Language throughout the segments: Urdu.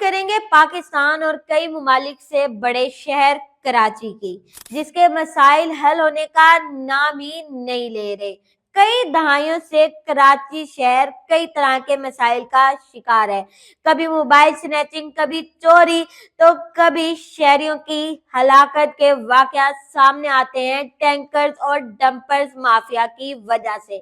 کریں گے پاکستان اور کئی ممالک سے بڑے شہر کراچی کی، جس کے مسائل حل ہونے کا نام ہی نہیں لے رہے۔ کئی دہائیوں سے کراچی شہر کئی طرح کے مسائل کا شکار ہے، کبھی موبائل سنیچنگ، کبھی چوری، تو کبھی شہریوں کی ہلاکت کے واقعات سامنے آتے ہیں ٹینکرز اور ڈمپرز مافیا کی وجہ سے،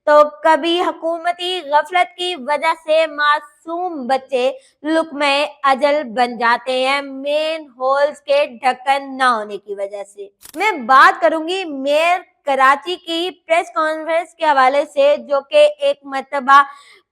تو کبھی حکومتی غفلت کی وجہ سے معصوم بچے لقمہ اجل بن جاتے ہیں مین ہولز کے ڈھکن نہ ہونے کی وجہ سے۔ میں بات کروں گی میئر کراچی کی پریس کانفرنس کے حوالے سے، جو کہ ایک مرتبہ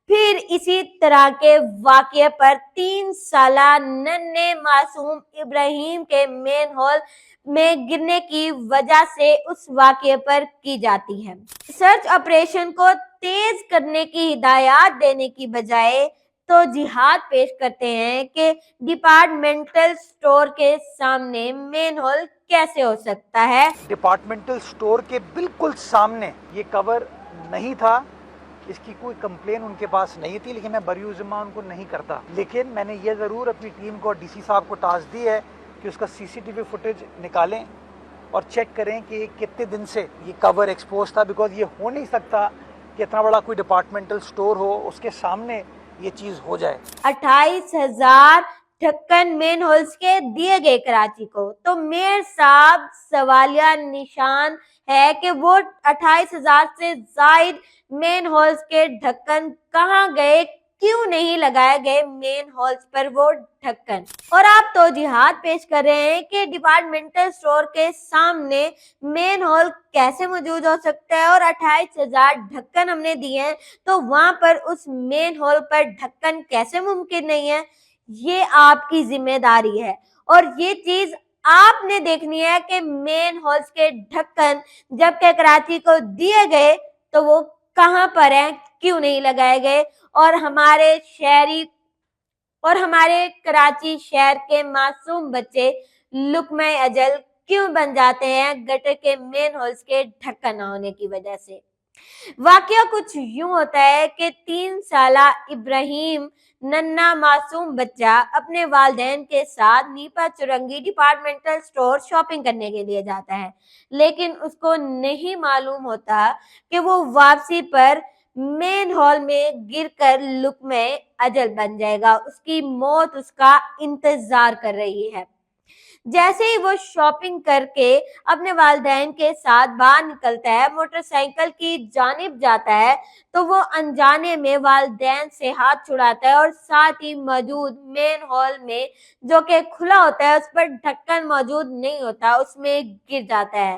پھر اسی طرح کے واقعے پر 3 سالہ ننھے معصوم ابراہیم کے مین ہول میں گرنے کی وجہ سے اس واقعے پر کی جاتی ہے۔ سرچ آپریشن کو تیز کرنے کی ہدایات دینے کی بجائے توجیہات پیش کرتے ہیں کہ ڈپارٹمنٹل سٹور کے سامنے مین ہول کیسے ہو سکتا ہے۔ ڈپارٹمنٹل سٹور کے بالکل سامنے یہ کور نہیں تھا، اس کی کوئی کمپلین ان کے پاس نہیں تھی، لیکن میں بریو ذمہ ان کو نہیں کرتا، لیکن میں نے یہ ضرور اپنی ٹیم کو ڈی سی صاحب کو ٹاسک دی ہے کہ اس کا سی سی ٹی وی فوٹیج نکالیں اور چیک کریں کہ کتنے دن سے یہ کور ایکسپوز تھا، بیکاز یہ ہو نہیں سکتا کہ اتنا بڑا کوئی ڈپارٹمنٹل سٹور ہو اس کے سامنے یہ چیز ہو جائے۔ 28,000 ڈھکن مین ہولز کے دیے گئے کراچی کو، تو میئر صاحب سوالیہ نشان ہے کہ وہ 28,000 سے زائد مین ہولز کے ڈھکن کہاں گئے، کیوں نہیں لگائے گئے مین ہولز پر وہ ڈھکن، اور آپ توجیہات پیش کر رہے ہیں کہ ڈپارٹمنٹل سٹور کے سامنے مین ہول کیسے موجود ہو سکتا ہے، اور 28,000 ڈھکن ہم نے دیے ہیں تو وہاں پر اس مین ہول پر ڈھکن کیسے ممکن نہیں ہے۔ یہ آپ کی ذمہ داری ہے، اور یہ چیز آپ نے دیکھنی ہے کہ مین ہولز کے ڈھکن جب کہ کراچی کو دیے گئے تو وہ کہاں پر ہیں، کیوں نہیں لگائے گئے، اور ہمارے کراچی شہر کے معصوم بچے لقمہ اجل کیوں بن جاتے ہیں گٹر کے مین ہولز کے ڈھکن نہ ہونے کی وجہ سے۔ واقعہ کچھ یوں ہوتا ہے کہ 3 سالہ ابراہیم ننھا معصوم بچہ اپنے والدین کے ساتھ NIPA Chowrangi departmental store shopping کرنے کے لیے جاتا ہے، لیکن اس کو نہیں معلوم ہوتا کہ وہ واپسی پر مین ہال میں گر کر لقمہ اجل بن جائے گا، اس کی موت اس کا انتظار کر رہی ہے۔ جیسے ہی وہ شاپنگ کر کے اپنے والدین کے ساتھ باہر نکلتا ہے، موٹر سائیکل کی جانب جاتا ہے، تو وہ انجانے میں والدین سے ہاتھ چھڑاتا ہے اور ساتھ ہی موجود مین ہال میں جو کہ کھلا ہوتا ہے، اس پر ڈھکن موجود نہیں ہوتا، اس میں گر جاتا ہے۔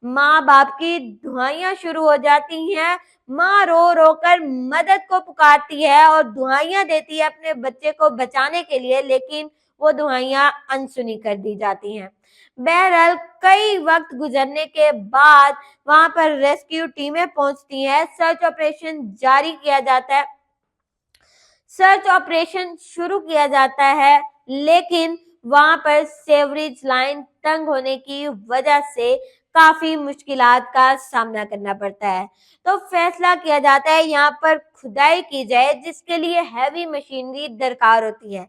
ماں باپ کی دعائیاں شروع ہو جاتی ہیں، ماں رو رو کر مدد کو پکارتی ہے اور دعائیاں دیتی ہے اپنے بچے کو بچانے کے لیے، لیکن وہ دعائیاں انسنی کر دی جاتی ہیں۔ بہرحال کئی وقت گزرنے کے بعد وہاں پر ریسکیو ٹیمیں پہنچتی ہیں، سرچ آپریشن جاری کیا جاتا ہے، سرچ آپریشن شروع کیا جاتا ہے، لیکن وہاں پر سیوریج لائن تنگ ہونے کی وجہ سے کافی مشکلات کا سامنا کرنا پڑتا ہے، تو فیصلہ کیا جاتا ہے یہاں پر کھدائی کی جائے، جس کے لیے ہیوی مشینری درکار ہوتی ہے۔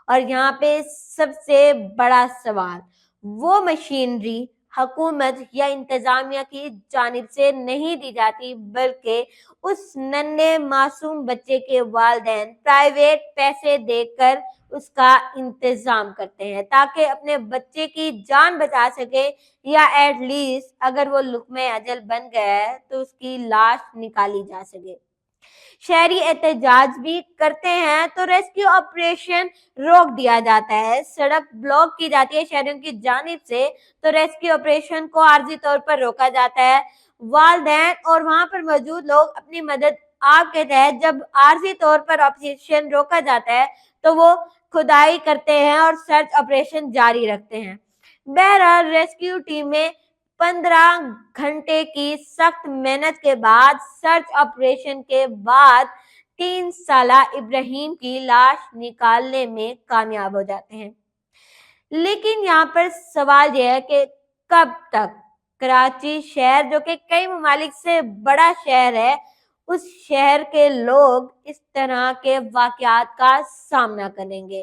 اور یہاں پہ سب سے بڑا سوال، وہ مشینری حکومت یا انتظامیہ کی جانب سے نہیں دی جاتی، بلکہ اس ننھے معصوم بچے کے والدین پرائیویٹ پیسے دے کر اس کا انتظام کرتے ہیں تاکہ اپنے بچے کی جان بچا سکے، یا ایٹ لیسٹ اگر وہ لقمہ اجل بن گیا ہے تو اس کی لاش نکالی جا سکے۔ شہری احتجاج بھی کرتے ہیں تو ریسکیو آپریشن روک دیا جاتا ہے، سڑک بلاک کی جاتی ہے شہریوں کی جانب سے، تو ریسکیو آپریشن کو عارضی طور پر روکا جاتا ہے۔ والدین اور وہاں پر موجود لوگ اپنی مدد آپ کے تحت جب عارضی طور پر آپریشن روکا جاتا ہے تو وہ کھدائی کرتے ہیں اور سرچ آپریشن جاری رکھتے ہیں۔ بہرحال ریسکیو ٹیمیں 15 گھنٹے کی سخت محنت کے بعد سرچ آپریشن کے بعد 3 سالہ ابراہیم کی لاش نکالنے میں کامیاب ہو جاتے ہیں، لیکن یہاں پر سوال یہ ہے کہ کب تک کراچی شہر جو کہ کئی ممالک سے بڑا شہر ہے، اس شہر کے لوگ اس طرح کے واقعات کا سامنا کریں گے،